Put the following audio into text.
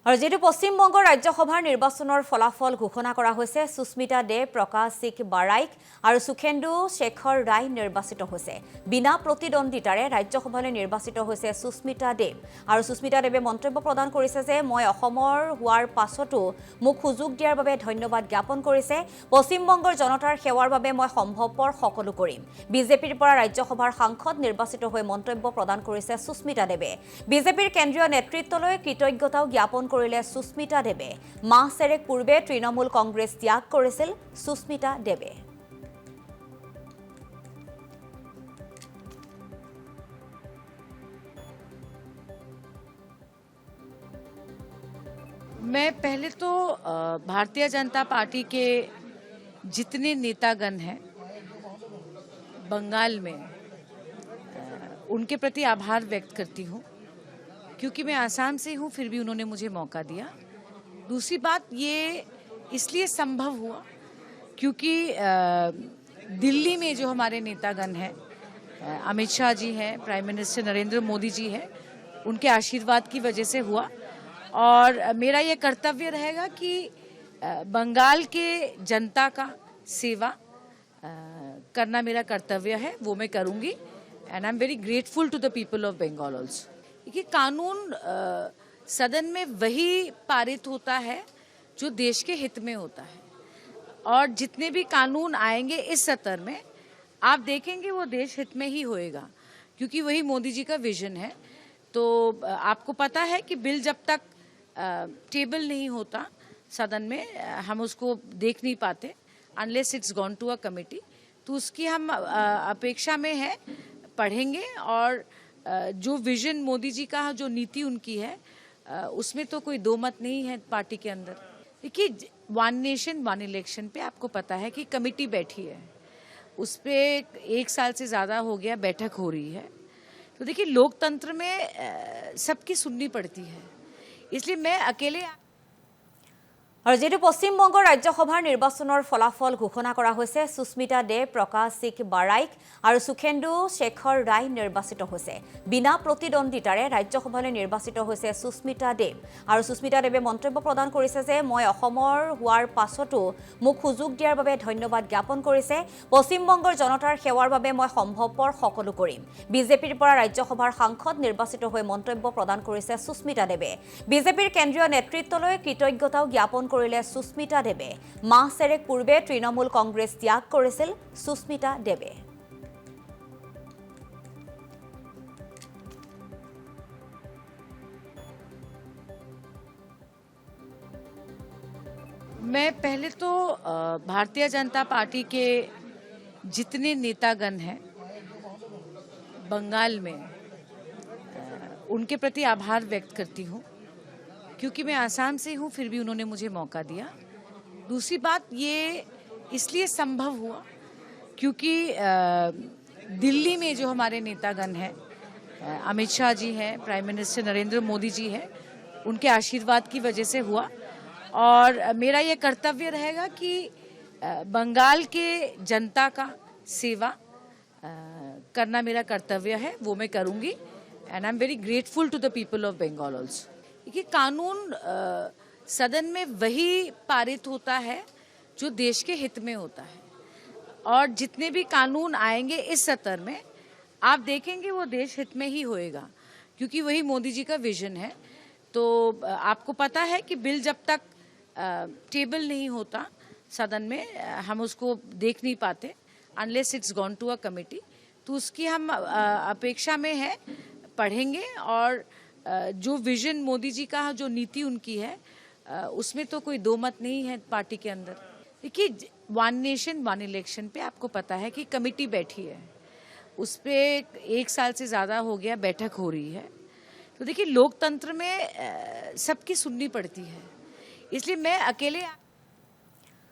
और जेतु पश्चिम बंग राज्यसभार निर्वाचনৰ ফলাফল ঘোষণা কৰা হৈছে সুস্মিতা দে প্ৰকাশিক বাৰাইক আৰু সুখেন্দু শেখৰ ৰায় নিৰ্বাচিত হৈছে বিনা প্ৰতিদ্বন্দিতাৰে ৰাজ্যসভালৈ নিৰ্বাচিত হৈছে সুস্মিতা দে আৰু সুস্মিতা দেৱে মন্তব্য প্ৰদান কৰিছে যে মই অসমৰ হোৱাৰ পাছতো মোক সুযোগ দিয়াৰ বাবে ধন্যবাদ জ্ঞাপন কৰিছে পশ্চিম বংগৰ জনতাৰ সেৱাৰ বাবে মই সম্ভৱপৰ সকলো কৰিম বিজেপিৰ পৰা ৰাজ্যসভাৰ সাংসদ নিৰ্বাচিত হৈ মন্তব্য প্ৰদান কৰিছে সুস্মিতা দেৱে বিজেপিৰ কেন্দ্ৰীয় নেতৃত্বলৈ কৃতজ্ঞতাও জ্ঞাপন কৰিলে সুস্মিতা দেৱে মাহ চেৰেক পূৰ্বে তৃণমূল কংগ্ৰেছ ত্যাগ কৰিছিল সুস্মিতা দেৱে मैं पहले तो भारतीय जनता पार्टी के जितने नेतागण हैं बंगाल में उनके प्रति आभार व्यक्त करती हूँ क्योंकि मैं आसाम से हूँ फिर भी उन्होंने मुझे मौका दिया। दूसरी बात ये इसलिए संभव हुआ क्योंकि दिल्ली में जो हमारे नेतागण हैं अमित शाह जी हैं, प्राइम मिनिस्टर नरेंद्र मोदी जी हैं, उनके आशीर्वाद की वजह से हुआ और मेरा ये कर्तव्य रहेगा कि बंगाल के जनता का सेवा करना मेरा कर्तव्य है, वो मैं करूँगी and I am very grateful to the people of Bengal also. कि कानून सदन में वही पारित होता है जो देश के हित में होता है और जितने भी कानून आएंगे इस सत्र में आप देखेंगे वो देश हित में ही होएगा क्योंकि वही मोदी जी का विजन है। तो आपको पता है कि बिल जब तक टेबल नहीं होता सदन में हम उसको देख नहीं पाते unless it's gone to a committee, तो उसकी हम अपेक्षा में है, पढ़ेंगे और जो विजन मोदी जी का जो नीति उनकी है उसमें तो कोई दो मत नहीं है पार्टी के अंदर। देखिए वन नेशन वन इलेक्शन पे आपको पता है कि कमेटी बैठी है, उस पे 1 साल से ज़्यादा हो गया बैठक हो रही है। तो देखिए लोकतंत्र में सबकी सुननी पड़ती है, इसलिए मैं अकेले और जेतु पश्चिम बंग राज्यसभार निर्वाचনৰ ফলাফল ঘোষণা কৰা হৈছে সুস্মিতা দে প্ৰকাশিক বাৰাইক আৰু সুখেন্দু শেখৰ ৰায় নিৰ্বাচিত হৈছে বিনা প্ৰতিদ্বন্দিতাৰে ৰাজ্যসভালৈ নিৰ্বাচিত হৈছে সুস্মিতা দে আৰু সুস্মিতা দেৱে মন্তব্য প্ৰদান কৰিছে যে মই অসমৰ হোৱাৰ পাছতো মোক সুযোগ দিয়াৰ বাবে ধন্যবাদ জ্ঞাপন কৰিছে পশ্চিম বংগৰ জনতাৰ সেৱাৰ বাবে মই সম্ভৱপৰ সকলো কৰিম বিজেপিৰ পৰা ৰাজ্যসভাৰ সাংসদ নিৰ্বাচিত হৈ মন্তব্য প্ৰদান কৰিছে সুস্মিতা দেৱে বিজেপিৰ কেন্দ্ৰীয় নেতৃত্বলৈ কৃতজ্ঞতাও জ্ঞাপন কৰিলে সুস্মিতা দেৱে মাহ চেৰেক পূৰ্বে তৃণমূল কংগ্ৰেছ ত্যাগ কৰিছিল সুস্মিতা দেৱে मैं पहले तो भारतीय जनता पार्टी के जितने नेतागण हैं बंगाल में उनके प्रति आभार व्यक्त करती हूँ क्योंकि मैं आसाम से हूँ फिर भी उन्होंने मुझे मौका दिया। दूसरी बात ये इसलिए संभव हुआ क्योंकि दिल्ली में जो हमारे नेतागण हैं अमित शाह जी हैं, प्राइम मिनिस्टर नरेंद्र मोदी जी हैं, उनके आशीर्वाद की वजह से हुआ और मेरा ये कर्तव्य रहेगा कि बंगाल के जनता का सेवा करना मेरा कर्तव्य है, वो मैं करूँगी and I am very grateful to the people of Bengal also. कि कानून सदन में वही पारित होता है जो देश के हित में होता है और जितने भी कानून आएंगे इस सत्र में आप देखेंगे वो देश हित में ही होएगा क्योंकि वही मोदी जी का विजन है। तो आपको पता है कि बिल जब तक टेबल नहीं होता सदन में हम उसको देख नहीं पाते unless it's gone to a committee, तो उसकी हम अपेक्षा में है, पढ़ेंगे और जो विजन मोदी जी का जो नीति उनकी है उसमें तो कोई दो मत नहीं है पार्टी के अंदर। देखिए वन नेशन वन इलेक्शन पे आपको पता है कि कमेटी बैठी है, उस पे 1 साल से ज़्यादा हो गया बैठक हो रही है। तो देखिए लोकतंत्र में सबकी सुननी पड़ती है, इसलिए मैं अकेले